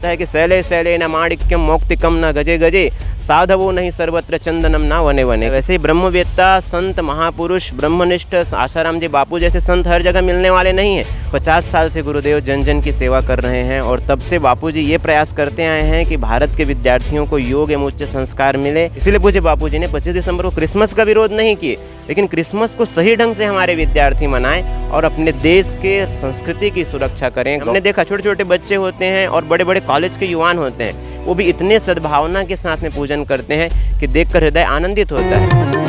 आता है कि शैले शैले न माणिक्यम मौक्तिकम न गजे गजे साधवो नहीं सर्वत्र चंदनम ना वने वने। वैसे ही ब्रह्मवेत्ता संत महापुरुष ब्रह्मनिष्ठ आसाराम जी बापू जैसे संत हर जगह मिलने वाले नहीं हैं। 50 साल से गुरुदेव जन जन की सेवा कर रहे हैं और तब से बापू जी ये प्रयास करते आए हैं कि भारत के विद्यार्थियों को योग एवं उच्च संस्कार मिले। इसीलिए पूज्य बापू जी ने 25 दिसंबर को क्रिसमस का विरोध नहीं किए, लेकिन क्रिसमस को सही ढंग से हमारे विद्यार्थी मनाएं और अपने देश के संस्कृति की सुरक्षा करें। हमने देखा छोटे छोटे बच्चे होते हैं और बड़े बड़े कॉलेज के युवान होते हैं, वो भी इतने सद्भावना के साथ में पूजन करते हैं कि देखकर हृदय आनंदित होता है।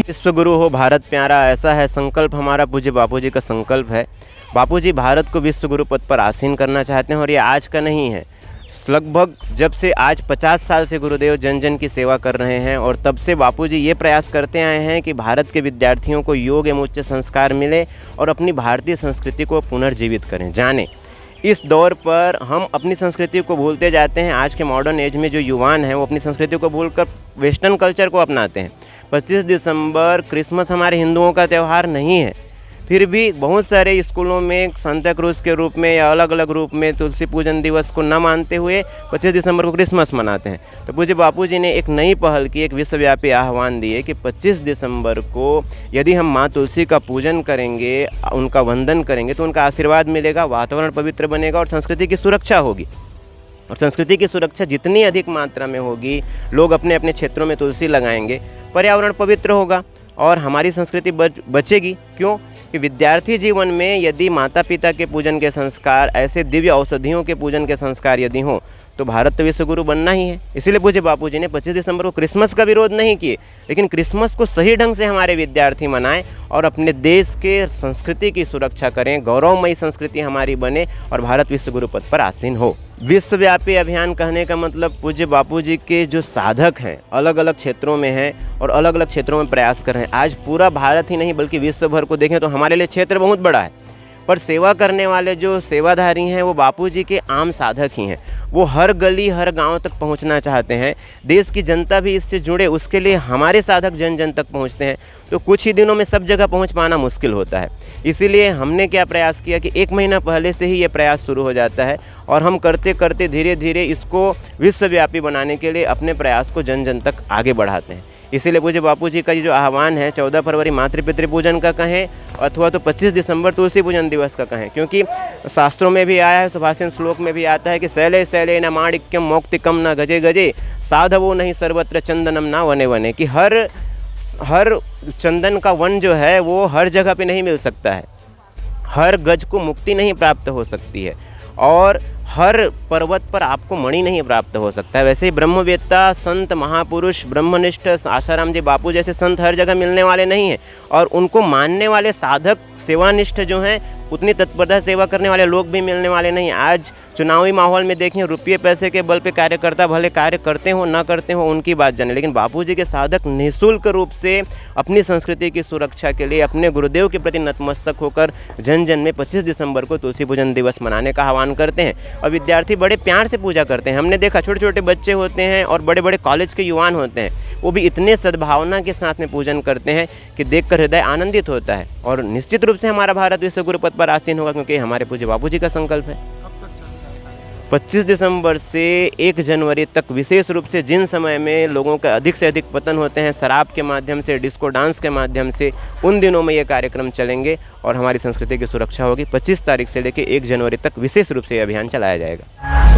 विश्व गुरु हो भारत प्यारा, ऐसा है संकल्प हमारा। पूज्य बापू जी का संकल्प है। बापू जी भारत को विश्व गुरु पद पर आसीन करना चाहते हैं और ये आज का नहीं है, लगभग जब से आज 50 साल से गुरुदेव जन जन की सेवा कर रहे हैं और तब से बापू जी ये प्रयास करते आए हैं कि भारत के विद्यार्थियों को योग एवं उच्च संस्कार मिले और अपनी भारतीय संस्कृति को पुनर्जीवित करें, जानें। इस दौर पर हम अपनी संस्कृति को भूलते जाते हैं। आज के मॉडर्न एज में जो युवान हैं वो अपनी संस्कृति को भूलकर वेस्टर्न कल्चर को अपनाते हैं। 25 दिसंबर क्रिसमस हमारे हिंदुओं का त्यौहार नहीं है, फिर भी बहुत सारे स्कूलों में सांता क्रूज के रूप में या अलग अलग रूप में तुलसी पूजन दिवस को न मानते हुए 25 दिसंबर को क्रिसमस मनाते हैं। तो पूज्य बापू जी ने एक नई पहल की, एक विश्वव्यापी आह्वान दिए कि 25 दिसंबर को यदि हम माँ तुलसी का पूजन करेंगे, उनका वंदन करेंगे तो उनका आशीर्वाद मिलेगा, वातावरण पवित्र बनेगा और संस्कृति की सुरक्षा होगी। और संस्कृति की सुरक्षा जितनी अधिक मात्रा में होगी, लोग अपने अपने क्षेत्रों में तुलसी लगाएंगे, पर्यावरण पवित्र होगा और हमारी संस्कृति बचेगी। क्यों कि विद्यार्थी जीवन में यदि माता पिता के पूजन के संस्कार, ऐसे दिव्य औषधियों के पूजन के संस्कार यदि हों तो भारत तो विश्व गुरु बनना ही है। इसीलिए पूज्य बापू जी ने 25 दिसंबर को क्रिसमस का विरोध नहीं किए, लेकिन क्रिसमस को सही ढंग से हमारे विद्यार्थी मनाएं और अपने देश के संस्कृति की सुरक्षा करें, गौरवमयी संस्कृति हमारी बने और भारत विश्व गुरु पद पर आसीन हो। विश्वव्यापी अभियान कहने का मतलब पूज्य बापू जी के जो साधक हैं अलग अलग क्षेत्रों में हैं और अलग अलग क्षेत्रों में प्रयास कर रहे हैं। आज पूरा भारत ही नहीं बल्कि विश्व भर को देखें तो हमारे लिए क्षेत्र बहुत बड़ा है, पर सेवा करने वाले जो सेवाधारी हैं वो बापू जी के आम साधक ही हैं। वो हर गली हर गांव तक पहुंचना चाहते हैं, देश की जनता भी इससे जुड़े, उसके लिए हमारे साधक जन जन तक पहुंचते हैं। तो कुछ ही दिनों में सब जगह पहुंच पाना मुश्किल होता है। इसीलिए हमने क्या प्रयास किया कि 1 महीना पहले से ही ये प्रयास शुरू हो जाता है और हम करते करते धीरे धीरे इसको विश्वव्यापी बनाने के लिए अपने प्रयास को जन जन तक आगे बढ़ाते हैं। इसीलिए पूज्य बापू जी का ये जो आह्वान है 14 फरवरी मातृपितृ पूजन का कहें अथवा तो 25 दिसंबर तुलसी पूजन दिवस का कहें, क्योंकि शास्त्रों में भी आया है, सुभाषित श्लोक में भी आता है कि शैले शैले न माणिक्यम मौक्तिकम न गजे गजे साधवो नहीं सर्वत्र चंदनम ना वने वने। कि हर चंदन का वन जो है वो हर जगह पे नहीं मिल सकता है, हर गज को मुक्ति नहीं प्राप्त हो सकती है और हर पर्वत पर आपको मणि नहीं प्राप्त हो सकता है। वैसे ही ब्रह्मवेत्ता संत महापुरुष ब्रह्मनिष्ठ आसाराम जी बापू जैसे संत हर जगह मिलने वाले नहीं हैं और उनको मानने वाले साधक सेवानिष्ठ जो हैं उतनी तत्परता सेवा करने वाले लोग भी मिलने वाले नहीं। आज चुनावी माहौल में देखें, रुपये पैसे के बल पे कार्यकर्ता भले कार्य करते हो ना करते हो उनकी बात जाने, लेकिन बापू जी के साधक निःशुल्क रूप से अपनी संस्कृति की सुरक्षा के लिए अपने गुरुदेव के प्रति नतमस्तक होकर जन जन में 25 दिसंबर को तुलसी पूजन दिवस मनाने का आह्वान करते हैं और विद्यार्थी बड़े प्यार से पूजा करते हैं। हमने देखा छोटे छोटे बच्चे होते हैं और बड़े बड़े कॉलेज के युवान होते हैं, वो भी इतने सद्भावना के साथ में पूजन करते हैं कि देखकर हृदय आनंदित होता है। और निश्चित रूप से हमारा भारत विश्व गुरु पद पर आसीन होगा, क्योंकि हमारे पूज्य बापू जी का संकल्प है। 25 दिसंबर से 1 जनवरी तक विशेष रूप से जिन समय में लोगों का अधिक से अधिक पतन होते हैं शराब के माध्यम से, डिस्को डांस के माध्यम से, उन दिनों में ये कार्यक्रम चलेंगे और हमारी संस्कृति की सुरक्षा होगी। 25 तारीख से लेकर 1 जनवरी तक विशेष रूप से ये अभियान चलाया जाएगा।